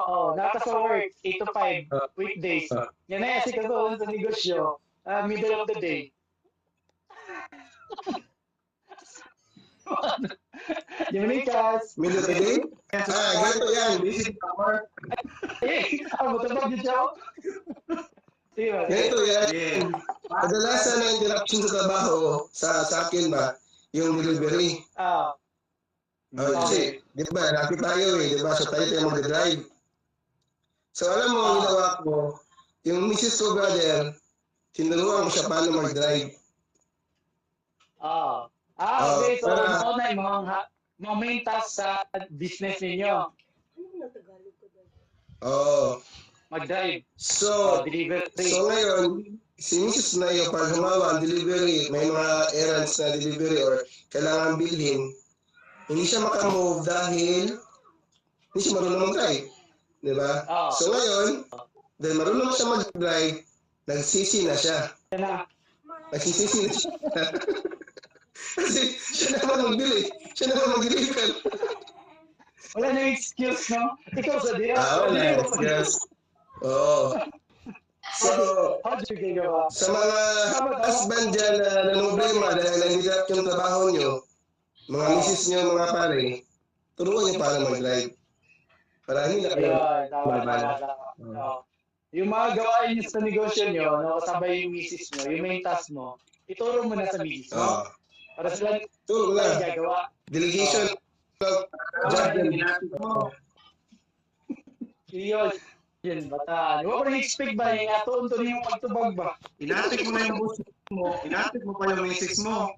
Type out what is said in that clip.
naka sa work, 8 to 5, weekdays. Yan na yan, si Kaso sa negosyo, middle of the day. Dominikas. Middle of the day? Ganito yan. Busy hour. Matapag dito ako. Ganito yan. Kadalasan na interruption sa trabaho, sa akin ba, yung delivery. Kasi, di ba, laki tayo di ba, so tayo mag-drive. So, alam mo, ang ginawa ko, yung Mrs. ko, brother, tinuruan ko siya paano mag-drive. Okay, so mga main task sa business ninyo. Mag-drive. So, delivery. So ngayon, si Mrs. na yung pag humawa ang delivery, may mga errands na delivery or kailangan bilhin, hindi siya makamove dahil hindi siya marunong mag-drive. Di ba? So ngayon, dahil marunong siya mag-drive, nagsisi na siya. Nagsisisi na siya. Kasi siya naman magbili. Siya naman mag-deliver. Wala na excuse, no? Ikaw sa diya. Wala na excuse. So, sa mga husband dyan na problema dahil nahihirap yung trabaho nyo, mga misis nyo, mga pare, turuan nyo paano mag-drive. Para hindi na kayo. Yung mga gawain nyo sa negosyo nyo, kasabay yung misis nyo, yung main task mo, ituro mo na sa misis mo. Para sila gagawa. Delegation. Yun, bata. Huwag ko na-expect ba? Atuon to yung pagtubag ba? Inatik mo na yung boss mo, inatik mo pa yung misis mo.